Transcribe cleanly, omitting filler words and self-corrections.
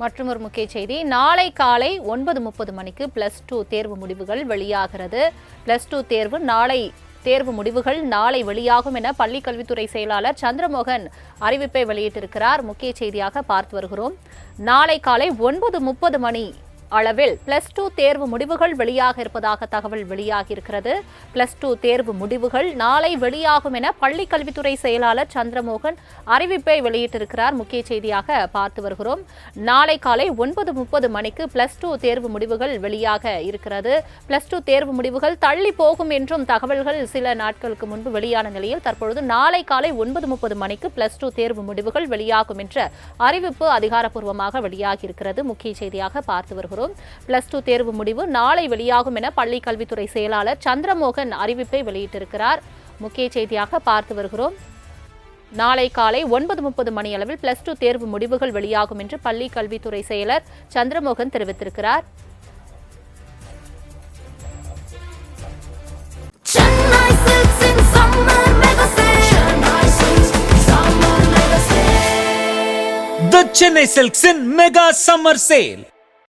மற்றும் ஒரு முக்கிய செய்தி, நாளை காலை 9:30 மணிக்கு +2 தேர்வு முடிவுகள் வெளியாகிறது. +2 தேர்வு தேர்வு முடிவுகள் நாளை வெளியாகும் என பள்ளிக்கல்வித்துறை செயலாளர் சந்திரமோகன் அறிவிப்பை வெளியிட்டிருக்கிறார். முக்கிய செய்தியாக பார்த்து வருகிறோம். நாளை காலை 9:30 மணி அளவில் +2 தேர்வு முடிவுகள் வெளியாக இருப்பதாக தகவல் வெளியாகியிருக்கிறது. +2 தேர்வு முடிவுகள் நாளை வெளியாகும் என பள்ளிக்கல்வித்துறை செயலாளர் சந்திரமோகன் அறிவிப்பை வெளியிட்டிருக்கிறார். முக்கிய செய்தியாக பார்த்து வருகிறோம். நாளை காலை 9:30 மணிக்கு +2 தேர்வு முடிவுகள் வெளியாக இருக்கிறது. +2 தேர்வு முடிவுகள் தள்ளி போகும் என்றும் தகவல்கள் சில நாட்களுக்கு முன்பு வெளியான நிலையில் தற்பொழுது நாளை காலை 9:30 மணிக்கு +2 தேர்வு முடிவுகள் வெளியாகும் என்ற அறிவிப்பு அதிகாரப்பூர்வமாக வெளியாகியிருக்கிறது. முக்கிய செய்தியாக பார்த்து வருகிறோம். +2 தேர்வு முடிவு நாளை வெளியாகும் என பள்ளி கல்வித்துறை செயலாளர் சந்திரமோகன் அறிவிப்பை வெளியிட்டிருக்கிறார். முக்கிய செய்தியாக பார்த்து வருகிறோம். நாளை காலை 9:30 மணி அளவில் +2 தேர்வு முடிவுகள் வெளியாகும் என்று பள்ளி கல்வித்துறை செயலர் சந்திரமோகன் தெரிவித்திருக்கிறார். The Chennai Silks in Mega Summer Sale.